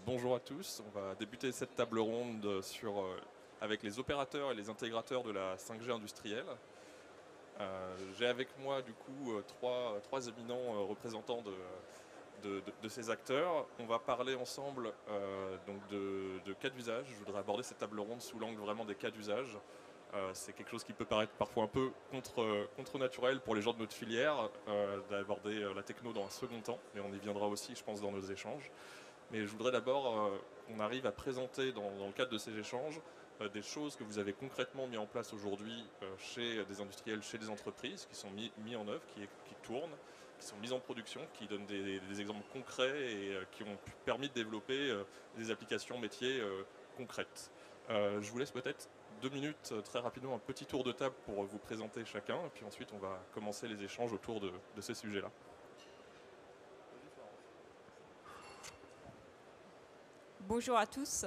Bonjour à tous, on va débuter cette table ronde avec les opérateurs et les intégrateurs de la 5G industrielle. J'ai avec moi du coup trois éminents représentants de ces acteurs. On va parler ensemble donc de cas d'usage. Je voudrais aborder cette table ronde sous l'angle vraiment des cas d'usage. C'est quelque chose qui peut paraître parfois un peu contre-naturel pour les gens de notre filière d'aborder la techno dans un second temps, mais on y viendra aussi, je pense, dans nos échanges. Mais je voudrais d'abord qu'on arrive à présenter dans le cadre de ces échanges des choses que vous avez concrètement mis en place aujourd'hui chez des industriels, chez des entreprises, qui sont mis en œuvre, qui tournent, qui sont mises en production, qui donnent des exemples concrets et qui ont permis de développer des applications métiers concrètes. Je vous laisse peut-être 2 minutes très rapidement, un petit tour de table pour vous présenter chacun, et puis ensuite on va commencer les échanges autour de ces sujets-là. Bonjour à tous.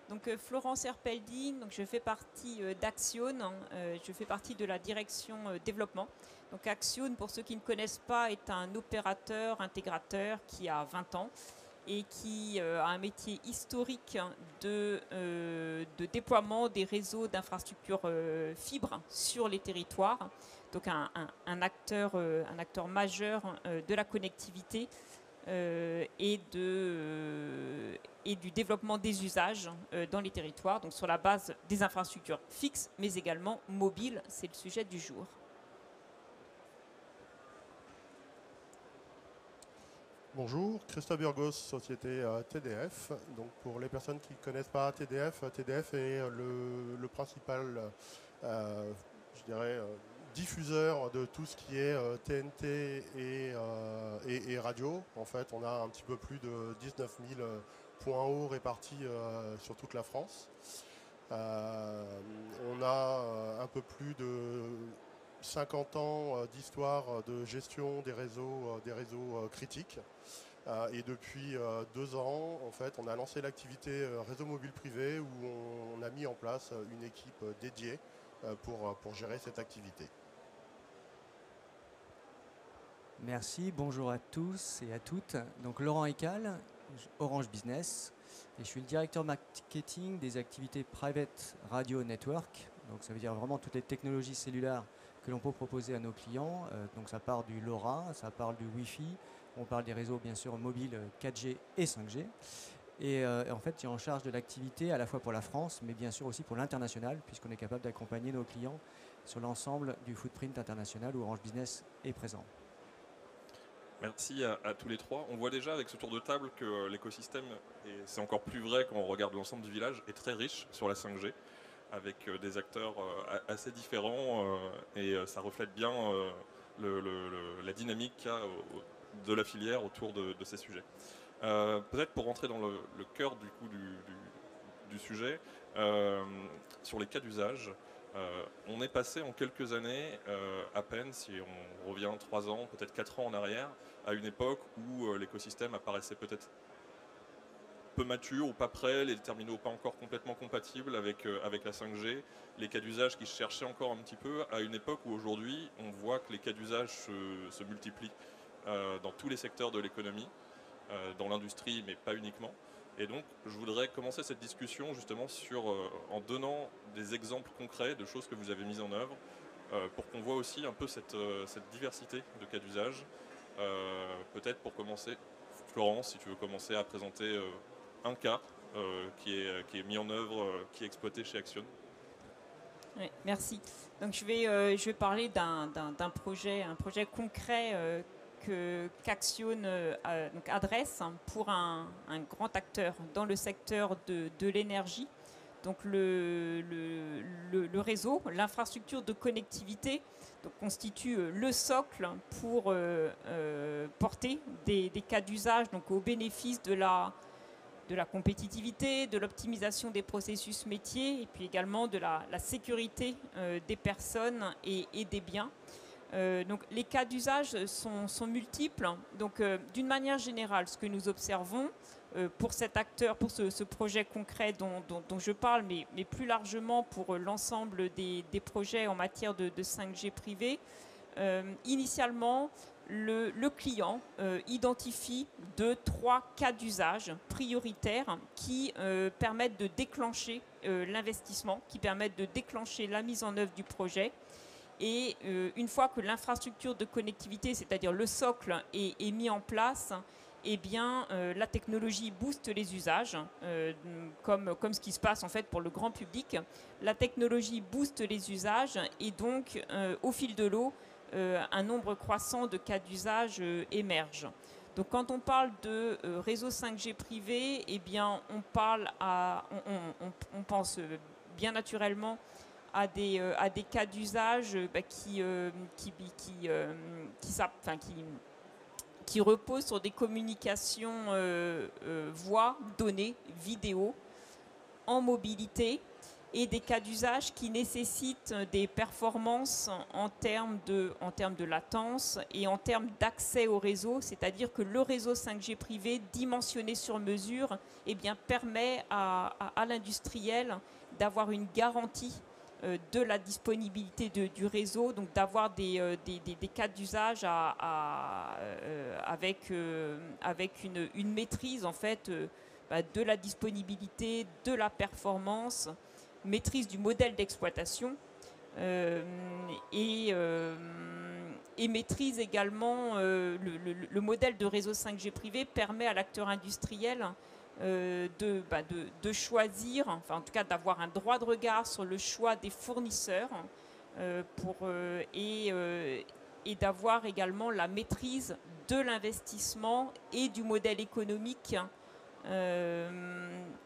Donc, Florence Erpeldi, donc je fais partie d'Axione, je fais partie de la direction développement. Donc Axione, pour ceux qui ne connaissent pas, est un opérateur intégrateur qui a 20 ans et qui a un métier historique de déploiement des réseaux d'infrastructures fibres sur les territoires. Donc un acteur majeur de la connectivité et du développement des usages dans les territoires, donc sur la base des infrastructures fixes, mais également mobiles. C'est le sujet du jour. Bonjour, Christophe Burgos, société TDF. Donc pour les personnes qui ne connaissent pas TDF, TDF est le principal, je dirais, diffuseur de tout ce qui est TNT et radio. En fait, on a un petit peu plus de 19 000 points hauts répartis sur toute la France. On a un peu plus de 50 ans d'histoire de gestion des réseaux critiques. Et depuis 2 ans, en fait, on a lancé l'activité réseau mobile privé où on a mis en place une équipe dédiée pour gérer cette activité. Merci, bonjour à tous et à toutes. Donc Laurent Ecal, Orange Business, et je suis le directeur marketing des activités Private Radio Network. Donc ça veut dire vraiment toutes les technologies cellulaires que l'on peut proposer à nos clients. Donc ça part du LoRa, ça part du Wi-Fi, on parle des réseaux bien sûr mobiles 4G et 5G. Et en fait, il est en charge de l'activité à la fois pour la France, mais bien sûr aussi pour l'international, puisqu'on est capable d'accompagner nos clients sur l'ensemble du footprint international où Orange Business est présent. Merci à tous les trois. On voit déjà avec ce tour de table que l'écosystème, et c'est encore plus vrai quand on regarde l'ensemble du village, est très riche sur la 5G, avec des acteurs assez différents, et ça reflète bien la dynamique qu'il y a de la filière autour de ces sujets. Peut-être pour rentrer dans le cœur du coup du sujet, sur les cas d'usage, on est passé en quelques années, à peine, si on revient 3 ans, peut-être 4 ans en arrière, à une époque où l'écosystème apparaissait peut-être peu mature ou pas prêt, les terminaux pas encore complètement compatibles avec la 5G, les cas d'usage qui se cherchaient encore un petit peu, à une époque où aujourd'hui on voit que les cas d'usage se multiplient dans tous les secteurs de l'économie, dans l'industrie mais pas uniquement. Et donc, je voudrais commencer cette discussion justement en donnant des exemples concrets de choses que vous avez mises en œuvre pour qu'on voit aussi un peu cette diversité de cas d'usage. Peut-être pour commencer, Florence, si tu veux commencer à présenter un cas qui est mis en œuvre, qui est exploité chez Axione. Oui, merci. Donc je vais parler d'un projet, un projet concret qu'Axione adresse pour un grand acteur dans le secteur de l'énergie. Donc le réseau, l'infrastructure de connectivité constitue le socle pour porter des cas d'usage au bénéfice de la compétitivité, de l'optimisation des processus métiers et puis également de la sécurité des personnes et des biens. Donc les cas d'usage sont multiples. Donc d'une manière générale, ce que nous observons pour cet acteur, pour ce projet concret dont je parle, mais plus largement pour l'ensemble des projets en matière de 5G privé, initialement, le client identifie 2-3 cas d'usage prioritaires qui permettent de déclencher l'investissement, qui permettent de déclencher la mise en œuvre du projet. Et une fois que l'infrastructure de connectivité, c'est-à-dire le socle, est mis en place, eh bien, la technologie booste les usages, comme ce qui se passe en fait pour le grand public. La technologie booste les usages et donc, au fil de l'eau, un nombre croissant de cas d'usage émerge. Donc, quand on parle de réseau 5G privé, eh bien, on pense bien naturellement à des cas d'usage qui reposent sur des communications voix, données, vidéo, en mobilité, et des cas d'usage qui nécessitent des performances en termes de latence et en termes d'accès au réseau, c'est-à-dire que le réseau 5G privé dimensionné sur mesure eh bien, permet à l'industriel d'avoir une garantie de la disponibilité du réseau, donc d'avoir des cas d'usage avec une maîtrise en fait de la disponibilité, de la performance, maîtrise du modèle d'exploitation et maîtrise également le modèle de réseau 5G privé permet à l'acteur industriel de choisir, enfin en tout cas d'avoir un droit de regard sur le choix des fournisseurs et d'avoir également la maîtrise de l'investissement et du modèle économique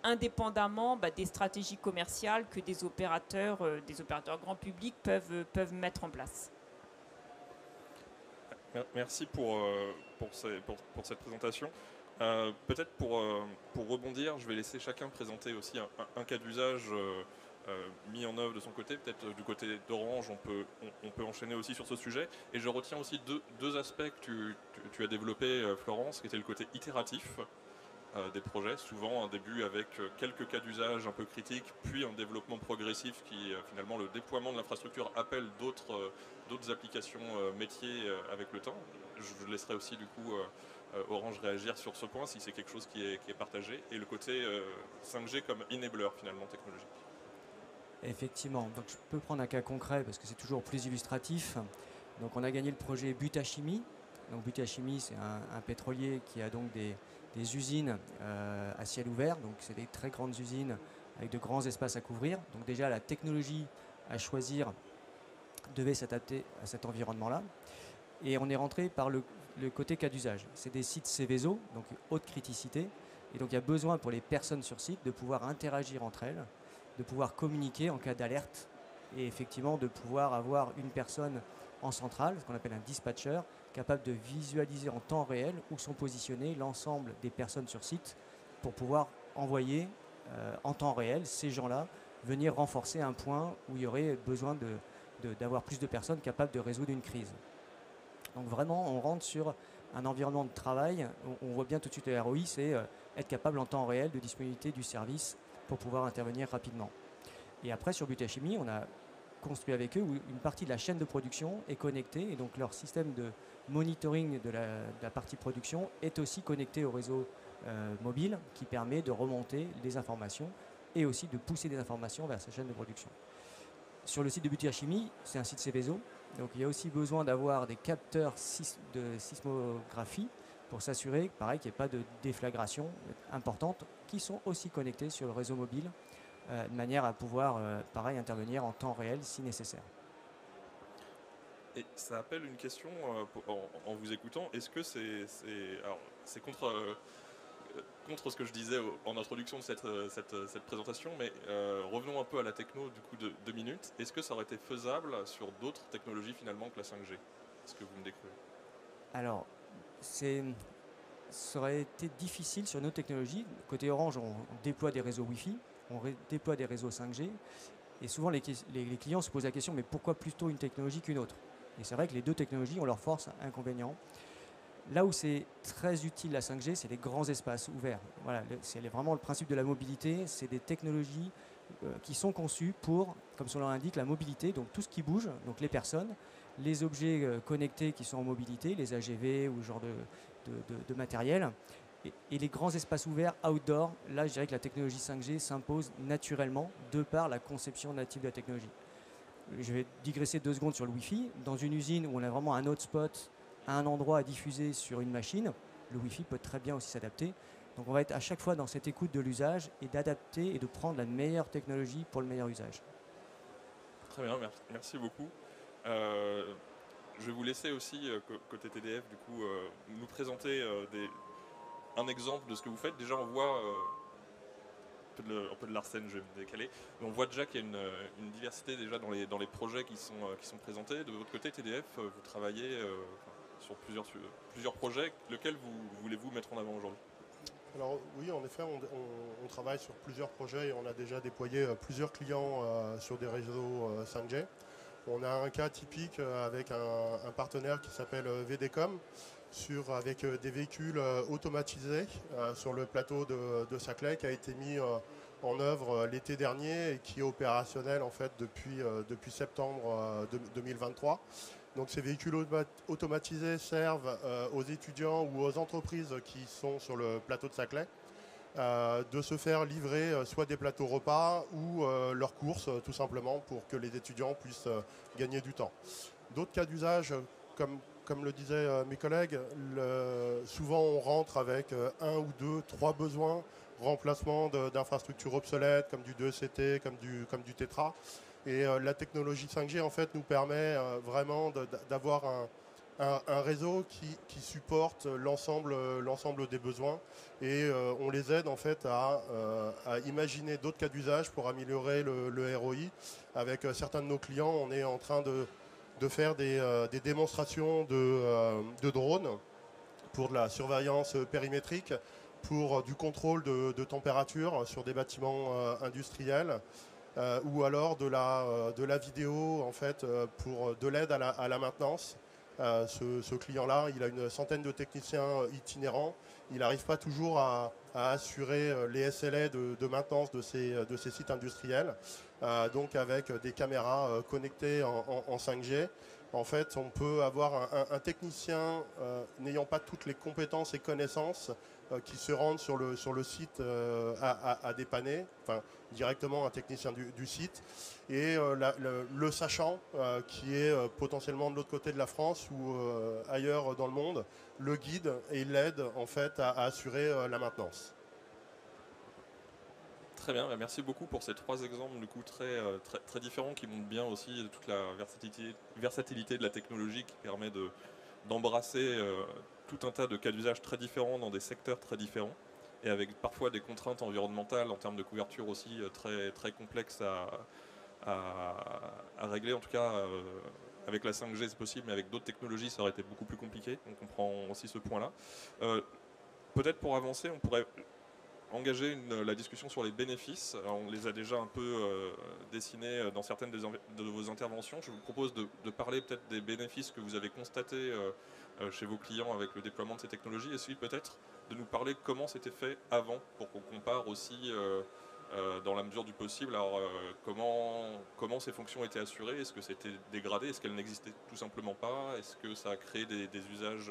indépendamment des stratégies commerciales que des opérateurs grand public peuvent mettre en place. Merci pour cette présentation. Peut-être pour rebondir, je vais laisser chacun présenter aussi un cas d'usage mis en œuvre de son côté. Peut-être du côté d'Orange, on peut enchaîner aussi sur ce sujet. Et je retiens aussi deux aspects que tu as développés, Florence, qui était le côté itératif des projets, souvent un début avec quelques cas d'usage un peu critiques, puis un développement progressif qui finalement le déploiement de l'infrastructure appelle d'autres applications métiers avec le temps. Je laisserai aussi du coup Orange réagir sur ce point si c'est quelque chose qui est partagé, et le côté 5G comme enabler finalement technologique. Effectivement, donc je peux prendre un cas concret parce que c'est toujours plus illustratif. Donc on a gagné le projet Butachimie. Donc Butachimie, c'est un pétrolier qui a donc des usines à ciel ouvert, donc c'est des très grandes usines avec de grands espaces à couvrir. Donc déjà la technologie à choisir devait s'adapter à cet environnement-là. Et on est rentré par le côté cas d'usage. C'est des sites Céveso, donc haute criticité. Et donc il y a besoin pour les personnes sur site de pouvoir interagir entre elles, de pouvoir communiquer en cas d'alerte et effectivement de pouvoir avoir une personne en centrale, ce qu'on appelle un dispatcher, capable de visualiser en temps réel où sont positionnés l'ensemble des personnes sur site pour pouvoir envoyer en temps réel ces gens-là venir renforcer un point où il y aurait besoin d'avoir plus de personnes capables de résoudre une crise. Donc vraiment, on rentre sur un environnement de travail où on voit bien tout de suite le ROI, c'est être capable en temps réel de disponibilité du service pour pouvoir intervenir rapidement. Et après, sur Butachimie, on a construit avec eux où une partie de la chaîne de production est connectée et donc leur système de monitoring de la partie production est aussi connecté au réseau mobile qui permet de remonter les informations et aussi de pousser des informations vers sa chaîne de production. Sur le site de Butachimie, c'est un site Céveso, donc il y a aussi besoin d'avoir des capteurs de sismographie pour s'assurer, pareil, qu'il n'y ait pas de déflagration importante, qui sont aussi connectés sur le réseau mobile, de manière à pouvoir, pareil, intervenir en temps réel si nécessaire. Et ça appelle une question en vous écoutant. Est-ce que c'est contre ce que je disais en introduction de cette présentation, mais revenons un peu à la techno du coup de 2 minutes. Est-ce que ça aurait été faisable sur d'autres technologies finalement que la 5G? Est-ce que vous me décrivez? Alors, ça aurait été difficile sur nos technologies. Côté Orange, on déploie des réseaux Wi-Fi, on déploie des réseaux 5G, et souvent les clients se posent la question, mais pourquoi plutôt une technologie qu'une autre? Et c'est vrai que les deux technologies ont leurs forces et inconvénients. Là où c'est très utile la 5G, c'est les grands espaces ouverts. Voilà, c'est vraiment le principe de la mobilité. C'est des technologies qui sont conçues pour, comme son nom l'indique, la mobilité, donc tout ce qui bouge, donc les personnes, les objets connectés qui sont en mobilité, les AGV ou ce genre de matériel. Et les grands espaces ouverts outdoor, là je dirais que la technologie 5G s'impose naturellement de par la conception native de la technologie. Je vais digresser 2 secondes sur le Wi-Fi. Dans une usine où on a vraiment un hotspot à un endroit à diffuser sur une machine, le Wi-Fi peut très bien aussi s'adapter. Donc on va être à chaque fois dans cette écoute de l'usage et d'adapter et de prendre la meilleure technologie pour le meilleur usage. Très bien, merci beaucoup. Je vais vous laisser aussi, côté TDF, du coup, nous présenter un exemple de ce que vous faites. Déjà, on voit un peu de l'arsène, je vais me décaler. Mais on voit déjà qu'il y a une diversité déjà dans les projets qui sont présentés. De votre côté, TDF, vous travaillez sur plusieurs projets. Lequel voulez-vous mettre en avant aujourd'hui? Alors oui, en effet, on travaille sur plusieurs projets et on a déjà déployé plusieurs clients sur des réseaux 5G. On a un cas typique avec un partenaire qui s'appelle VDCom, avec des véhicules automatisés sur le plateau de Saclay, qui a été mis en œuvre l'été dernier et qui est opérationnel en fait depuis septembre 2023. Donc ces véhicules automatisés servent aux étudiants ou aux entreprises qui sont sur le plateau de Saclay de se faire livrer soit des plateaux repas ou leurs courses tout simplement pour que les étudiants puissent gagner du temps. D'autres cas d'usage, comme le disaient mes collègues, souvent on rentre avec 1 ou 2, 3 besoins, remplacement d'infrastructures obsolètes comme du 2CT, comme du Tetra. Et la technologie 5G en fait nous permet vraiment d'avoir un réseau qui supporte l'ensemble des besoins et on les aide en fait à imaginer d'autres cas d'usage pour améliorer le ROI. Avec certains de nos clients, on est en train de faire des démonstrations de drones pour de la surveillance périmétrique, pour du contrôle de température sur des bâtiments industriels. Ou alors de la vidéo en fait pour de l'aide à la maintenance. Ce client-là, il a une centaine de techniciens itinérants. Il n'arrive pas toujours à assurer les SLA de maintenance de ces sites industriels. Donc avec des caméras connectées en 5G, en fait, on peut avoir un technicien n'ayant pas toutes les compétences et connaissances qui se rendent sur le site à dépanner, enfin directement un technicien du site, et le sachant qui est potentiellement de l'autre côté de la France ou ailleurs dans le monde, le guide et l'aide en fait à assurer la maintenance. Très bien, merci beaucoup pour ces 3 exemples du coup très différents qui montrent bien aussi toute la versatilité de la technologie qui permet d'embrasser tout un tas de cas d'usage très différents dans des secteurs très différents et avec parfois des contraintes environnementales en termes de couverture aussi très complexes à régler. En tout cas, avec la 5G c'est possible, mais avec d'autres technologies ça aurait été beaucoup plus compliqué. On comprend aussi ce point-là. Peut-être pour avancer, on pourrait engager la discussion sur les bénéfices. Alors, on les a déjà un peu dessinés dans certaines de vos interventions. Je vous propose de parler peut-être des bénéfices que vous avez constatés chez vos clients avec le déploiement de ces technologies, et puis peut-être de nous parler comment c'était fait avant, pour qu'on compare aussi dans la mesure du possible. Alors comment ces fonctions étaient assurées, est-ce que c'était dégradé, est-ce qu'elles n'existaient tout simplement pas, est-ce que ça a créé des usages,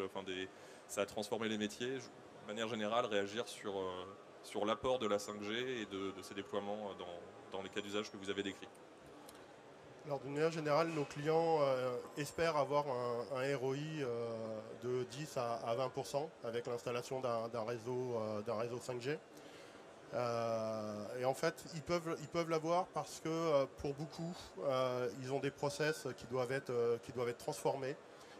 ça a transformé les métiers. De manière générale, réagir sur l'apport de la 5G et de ses déploiements dans les cas d'usage que vous avez décrits. Alors d'une manière générale, nos clients espèrent avoir un ROI de 10 à 20% avec l'installation d'un réseau 5G. Et en fait, ils peuvent l'avoir parce que pour beaucoup, ils ont des process qui doivent être transformés.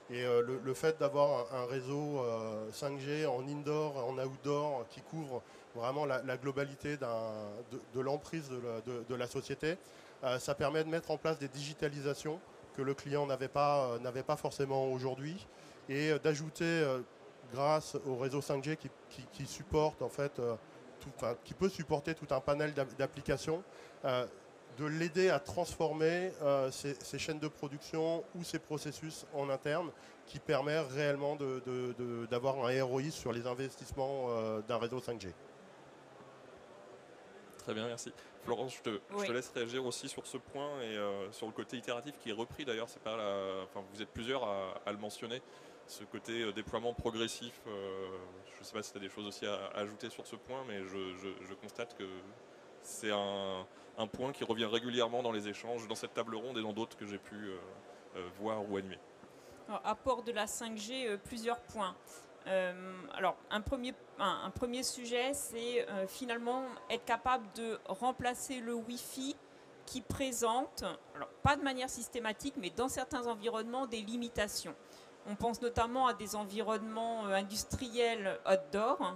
Et le fait d'avoir un réseau 5G en indoor, en outdoor, qui couvre vraiment la globalité de l'emprise de la société, ça permet de mettre en place des digitalisations que le client n'avait pas forcément aujourd'hui, et d'ajouter, grâce au réseau 5G qui supporte en fait, qui peut supporter tout un panel d'applications, de l'aider à transformer ces chaînes de production ou ces processus en interne, qui permet réellement d'avoir un ROI sur les investissements d'un réseau 5G. Très bien, merci. Florence, je Oui. te laisse réagir aussi sur ce point et sur le côté itératif qui est repris d'ailleurs. C'est pas enfin, vous êtes plusieurs à le mentionner, ce côté déploiement progressif. Je ne sais pas si tu as des choses aussi à ajouter sur ce point, mais je constate que c'est un point qui revient régulièrement dans les échanges, dans cette table ronde et dans d'autres que j'ai pu voir ou animer. Alors, apport de la 5G, plusieurs points. Alors, un premier sujet, c'est finalement être capable de remplacer le Wi-Fi qui présente, alors pas de manière systématique, mais dans certains environnements, des limitations. On pense notamment à des environnements industriels outdoor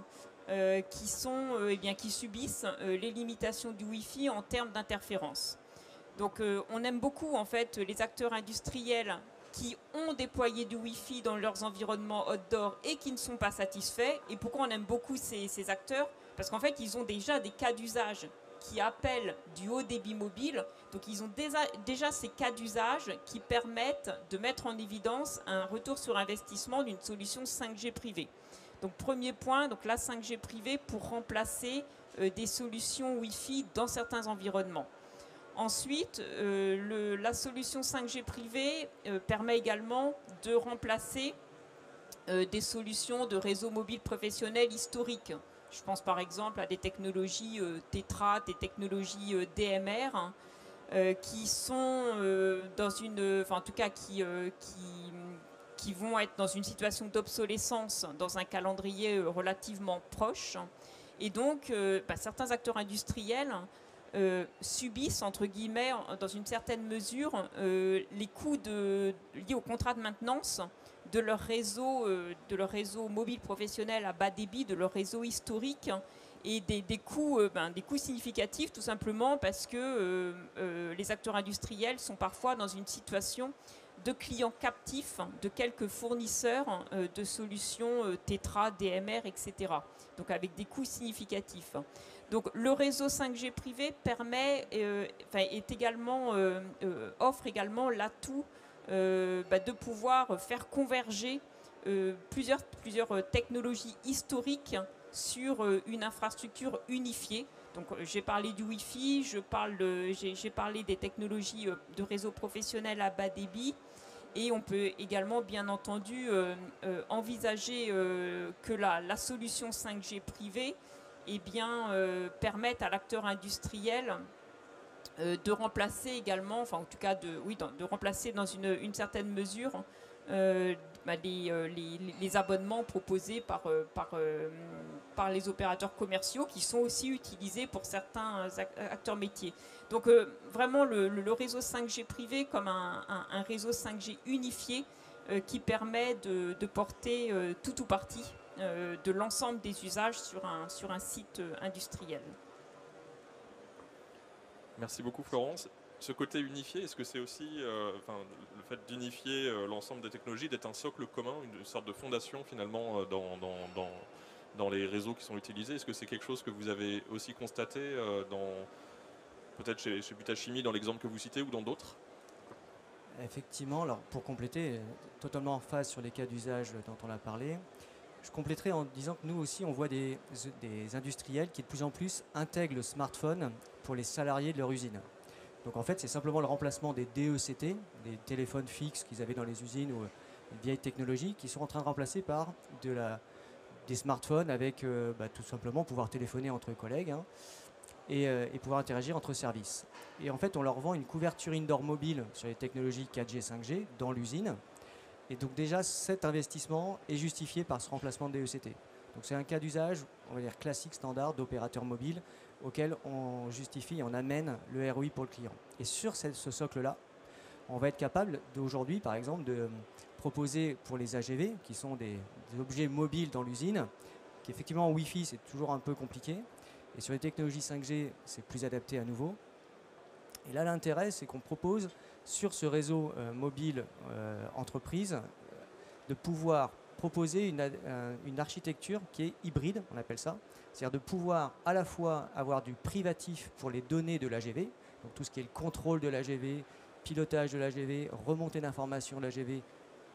qui subissent les limitations du Wi-Fi en termes d'interférence. Donc, on aime beaucoup en fait les acteurs industriels qui ont déployé du Wi-Fi dans leurs environnements outdoor et qui ne sont pas satisfaits. Et pourquoi on aime beaucoup ces acteurs? Parce qu'en fait, ils ont déjà des cas d'usage qui appellent du haut débit mobile. Donc, ils ont déjà ces cas d'usage qui permettent de mettre en évidence un retour sur investissement d'une solution 5G privée. Donc, premier point, donc la 5G privée pour remplacer des solutions Wi-Fi dans certains environnements. Ensuite, la solution 5G privée permet également de remplacer des solutions de réseau mobile professionnel historiques. Je pense par exemple à des technologies Tetra, des technologies DMR, qui sont dans une, enfin en tout cas qui vont être dans une situation d'obsolescence dans un calendrier relativement proche. Et donc, certains acteurs industriels subissent, entre guillemets, dans une certaine mesure, les coûts liés au contrat de maintenance de leur réseau mobile professionnel à bas débit, de leur réseau historique, et des coûts significatifs, tout simplement parce que les acteurs industriels sont parfois dans une situation de clients captifs de quelques fournisseurs de solutions Tetra, DMR, etc. Donc avec des coûts significatifs. Donc le réseau 5G privé offre également l'atout de pouvoir faire converger plusieurs technologies historiques sur une infrastructure unifiée. Donc j'ai parlé du Wi-Fi, j'ai parlé des technologies de réseau professionnel à bas débit. Et on peut également, bien entendu, envisager que la solution 5G privée permette à l'acteur industriel de remplacer également, enfin en tout cas de remplacer dans une certaine mesure les abonnements proposés par les opérateurs commerciaux qui sont aussi utilisés pour certains acteurs métiers. Donc vraiment le réseau 5G privé comme un réseau 5G unifié qui permet de porter tout ou partie de l'ensemble des usages sur un site industriel. Merci beaucoup Florence. Ce côté unifié, est-ce que c'est aussi le fait d'unifier l'ensemble des technologies, d'être un socle commun, une sorte de fondation finalement dans les réseaux qui sont utilisés? Est-ce que c'est quelque chose que vous avez aussi constaté peut-être chez Butachimie, dans l'exemple que vous citez, ou dans d'autres? Effectivement, alors pour compléter, totalement en phase sur les cas d'usage dont on a parlé, je compléterai en disant que nous aussi on voit des industriels qui de plus en plus intègrent le smartphone pour les salariés de leur usine. Donc en fait c'est simplement le remplacement des DECT, des téléphones fixes qu'ils avaient dans les usines ou les vieilles technologies qui sont en train de remplacer par des smartphones avec tout simplement pouvoir téléphoner entre collègues et pouvoir interagir entre services. Et en fait on leur vend une couverture indoor mobile sur les technologies 4G, 5G dans l'usine. Et donc déjà, cet investissement est justifié par ce remplacement de DECT. Donc c'est un cas d'usage, on va dire classique, standard, d'opérateur mobile, auquel on justifie et on amène le ROI pour le client. Et sur ce socle-là, on va être capable d'aujourd'hui, par exemple, de proposer pour les AGV, qui sont des objets mobiles dans l'usine, qu'effectivement en Wi-Fi, c'est toujours un peu compliqué. Et sur les technologies 5G, c'est plus adapté à nouveau. Et là, l'intérêt, c'est qu'on propose sur ce réseau mobile entreprise de pouvoir proposer une architecture qui est hybride, on appelle ça. C'est-à-dire de pouvoir à la fois avoir du privatif pour les données de l'AGV, donc tout ce qui est le contrôle de l'AGV, pilotage de l'AGV, remontée d'informations de l'AGV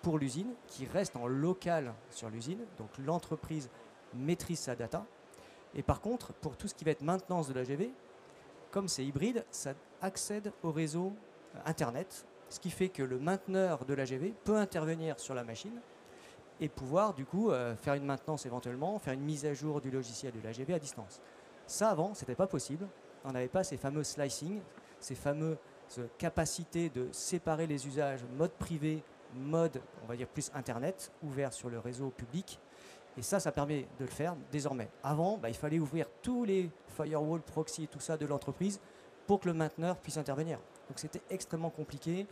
pour l'usine, qui reste en local sur l'usine, donc l'entreprise maîtrise sa data. Et par contre, pour tout ce qui va être maintenance de l'AGV, comme c'est hybride, ça accède au réseau Internet, ce qui fait que le mainteneur de l'AGV peut intervenir sur la machine et pouvoir du coup faire une maintenance éventuellement, faire une mise à jour du logiciel de l'AGV à distance. Ça avant, ce n'était pas possible. On n'avait pas ces fameux slicing, ces fameuses capacités de séparer les usages mode privé, mode, on va dire plus Internet, ouvert sur le réseau public. Et ça permet de le faire désormais. Avant, il fallait ouvrir tous les firewalls, proxy et tout ça de l'entreprise pour que le mainteneur puisse intervenir. Donc c'était extrêmement compliqué,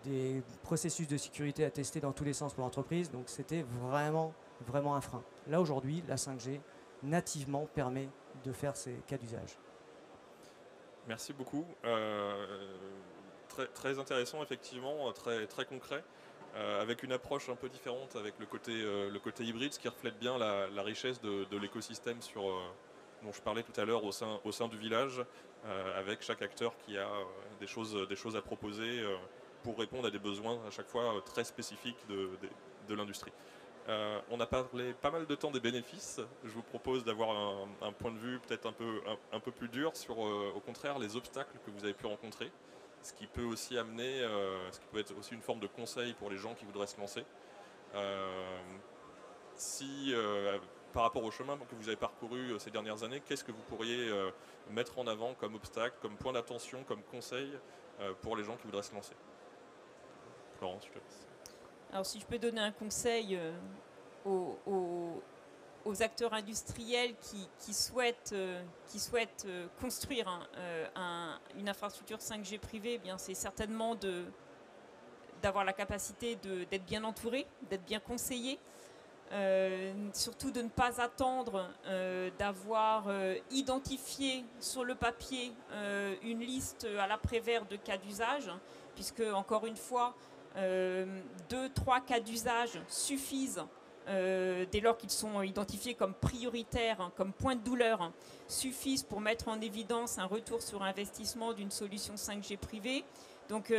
des processus de sécurité à tester dans tous les sens pour l'entreprise, donc c'était vraiment, vraiment un frein. Là aujourd'hui, la 5G nativement permet de faire ces cas d'usage. Merci beaucoup. Très intéressant, effectivement, très concret. Avec une approche un peu différente avec le côté hybride, ce qui reflète bien la richesse de l'écosystème dont je parlais tout à l'heure au sein du village, avec chaque acteur qui a des choses à proposer pour répondre à des besoins à chaque fois très spécifiques de l'industrie. On a parlé pas mal de temps des bénéfices. Je vous propose d'avoir un point de vue peut-être un peu plus dur sur, au contraire, les obstacles que vous avez pu rencontrer. Ce qui peut aussi amener, ce qui peut être aussi une forme de conseil pour les gens qui voudraient se lancer. Par rapport au chemin que vous avez parcouru ces dernières années, qu'est-ce que vous pourriez mettre en avant comme obstacle, comme point d'attention, comme conseil pour les gens qui voudraient se lancer? Florence, je te laisse. Alors si je peux donner un conseil aux acteurs industriels qui souhaitent construire une infrastructure 5G privée, eh bien c'est certainement d'avoir la capacité d'être bien entouré, d'être bien conseillé, surtout de ne pas attendre d'avoir identifié sur le papier une liste à l'après-vert de cas d'usage, puisque encore une fois, 2-3 cas d'usage suffisent. Dès lors qu'ils sont identifiés comme prioritaires, comme point de douleur, suffisent pour mettre en évidence un retour sur investissement d'une solution 5G privée. Donc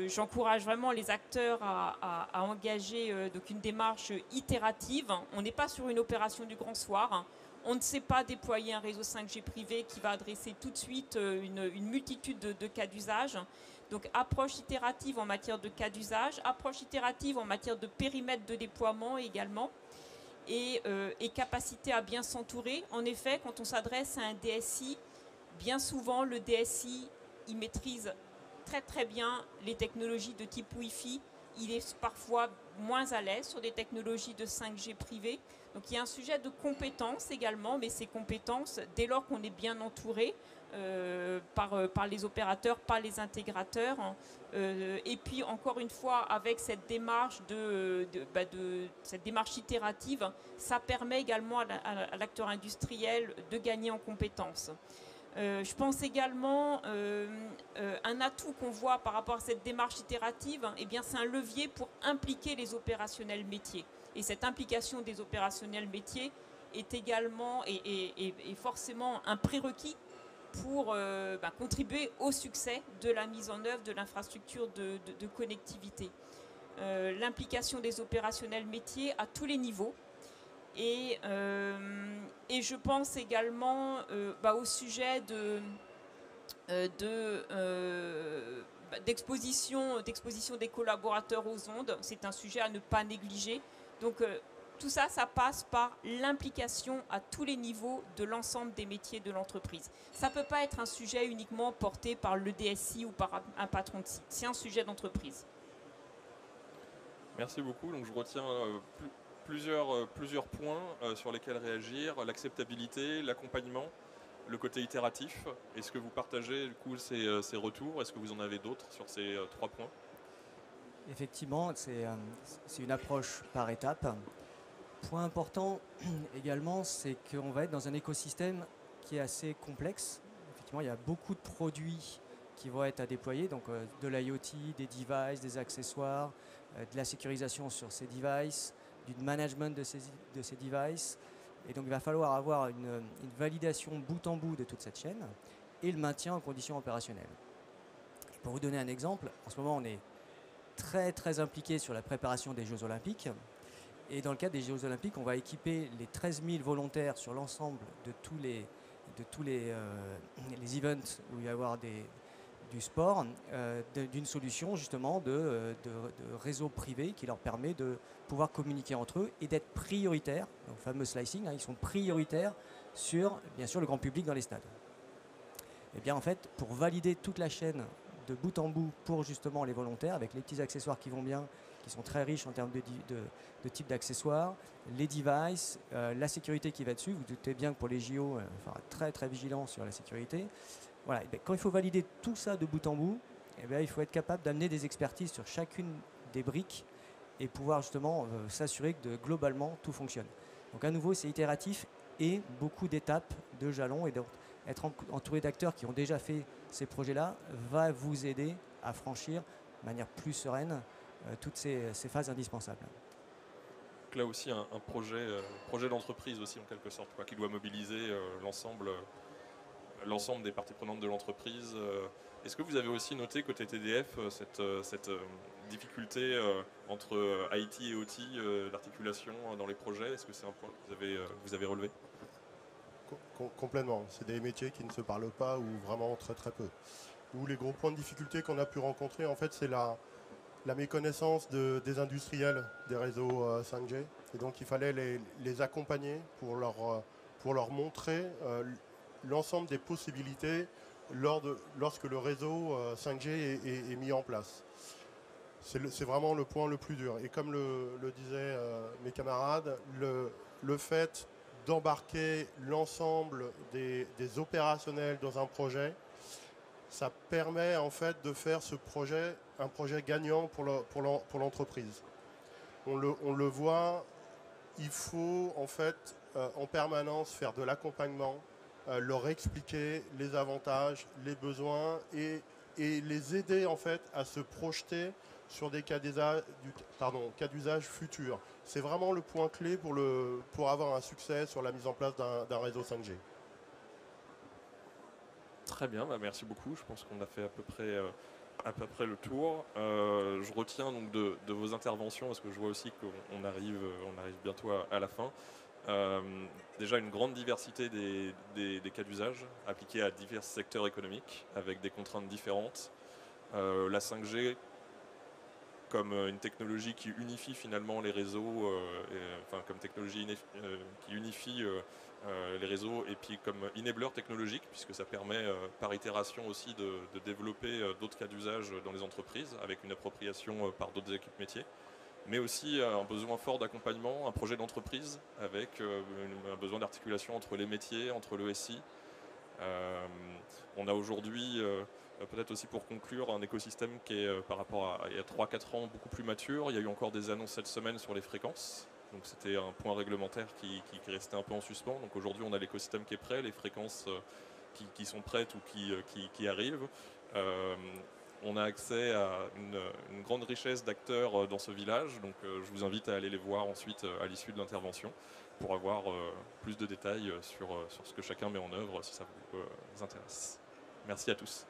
j'encourage vraiment les acteurs à engager donc une démarche itérative. On n'est pas sur une opération du grand soir. On ne sait pas déployer un réseau 5G privé qui va adresser tout de suite une multitude de cas d'usage. Donc approche itérative en matière de cas d'usage, approche itérative en matière de périmètre de déploiement également, et capacité à bien s'entourer. En effet, quand on s'adresse à un DSI, bien souvent le DSI, il maîtrise très bien les technologies de type Wi-Fi. Il est parfois moins à l'aise sur des technologies de 5G privées. Donc il y a un sujet de compétences également, mais ces compétences, dès lors qu'on est bien entouré, par les opérateurs, par les intégrateurs, et puis encore une fois avec cette démarche cette démarche itérative, ça permet également à l'acteur industriel de gagner en compétences. Je pense également un atout qu'on voit par rapport à cette démarche itérative, eh bien c'est un levier pour impliquer les opérationnels métiers. Et cette implication des opérationnels métiers est également et forcément un prérequis pour contribuer au succès de la mise en œuvre de l'infrastructure de connectivité. L'implication des opérationnels métiers à tous les niveaux. Et je pense également au sujet d'exposition des collaborateurs aux ondes. C'est un sujet à ne pas négliger. Donc tout ça, ça passe par l'implication à tous les niveaux de l'ensemble des métiers de l'entreprise. Ça ne peut pas être un sujet uniquement porté par le DSI ou par un patron de site. C'est un sujet d'entreprise. Merci beaucoup. Donc je retiens plusieurs points sur lesquels réagir. L'acceptabilité, l'accompagnement, le côté itératif. Est-ce que vous partagez du coup ces retours? Est-ce que vous en avez d'autres sur ces 3 points? Effectivement, c'est une approche par étapes. Point important également, c'est qu'on va être dans un écosystème qui est assez complexe. Effectivement, il y a beaucoup de produits qui vont être à déployer, donc de l'IoT, des devices, des accessoires, de la sécurisation sur ces devices, du management de ces devices. Et donc, il va falloir avoir une validation bout en bout de toute cette chaîne et le maintien en conditions opérationnelles. Et pour vous donner un exemple, en ce moment, on est très impliqué sur la préparation des Jeux Olympiques. Et dans le cadre des Jeux Olympiques, on va équiper les 13 000 volontaires sur l'ensemble de tous les de tous les events où il va y avoir du sport, d'une solution justement de réseau privé qui leur permet de pouvoir communiquer entre eux et d'être prioritaires, donc le fameux slicing, ils sont prioritaires sur, bien sûr, le grand public dans les stades. Et bien en fait, pour valider toute la chaîne de bout en bout pour justement les volontaires, avec les petits accessoires qui vont bien, qui sont très riches en termes de type d'accessoires, les devices, la sécurité qui va dessus. Vous doutez bien que pour les JO, il faudra très très vigilant sur la sécurité. Voilà, quand il faut valider tout ça de bout en bout, il faut être capable d'amener des expertises sur chacune des briques et pouvoir justement s'assurer que globalement tout fonctionne. Donc à nouveau, c'est itératif et beaucoup d'étapes, de jalons, et être entouré d'acteurs qui ont déjà fait ces projets-là va vous aider à franchir de manière plus sereine toutes ces phases indispensables. Donc là aussi un projet d'entreprise aussi en quelque sorte, qui doit mobiliser l'ensemble des parties prenantes de l'entreprise. Est-ce que vous avez aussi noté côté TDF cette difficulté entre IT et OT, l'articulation dans les projets? Est-ce que c'est un point que vous avez relevé? Complètement. C'est des métiers qui ne se parlent pas ou vraiment très très peu. Nous, les gros points de difficulté qu'on a pu rencontrer, en fait, c'est la méconnaissance des industriels des réseaux 5G. Et donc, il fallait les accompagner pour leur montrer l'ensemble des possibilités lorsque le réseau 5G est mis en place. C'est vraiment le point le plus dur. Et comme le disaient mes camarades, le fait d'embarquer l'ensemble des opérationnels dans un projet, ça permet en fait de faire ce projet un projet gagnant pour l'entreprise. On le voit, il faut en fait en permanence faire de l'accompagnement, leur expliquer les avantages, les besoins et les aider en fait à se projeter sur des cas d'usage futurs. C'est vraiment le point clé pour avoir un succès sur la mise en place d'un réseau 5G. Très bien, merci beaucoup. Je pense qu'on a fait à peu près le tour. Je retiens donc de vos interventions, parce que je vois aussi qu'on arrive bientôt à la fin. Déjà une grande diversité des cas d'usage appliqués à divers secteurs économiques avec des contraintes différentes. La 5G comme une technologie qui unifie finalement les réseaux, comme technologie qui unifie les réseaux, et puis comme enabler technologique, puisque ça permet par itération aussi de développer d'autres cas d'usage dans les entreprises avec une appropriation par d'autres équipes métiers, mais aussi un besoin fort d'accompagnement, un projet d'entreprise avec un besoin d'articulation entre les métiers, entre le SI. On a aujourd'hui, peut-être aussi pour conclure, un écosystème qui est par rapport à il y a 3-4 ans beaucoup plus mature. Il y a eu encore des annonces cette semaine sur les fréquences. Donc c'était un point réglementaire qui restait un peu en suspens. Donc aujourd'hui on a l'écosystème qui est prêt, les fréquences qui sont prêtes ou qui arrivent. On a accès à une grande richesse d'acteurs dans ce village. Donc je vous invite à aller les voir ensuite à l'issue de l'intervention pour avoir plus de détails sur ce que chacun met en œuvre si ça vous intéresse. Merci à tous.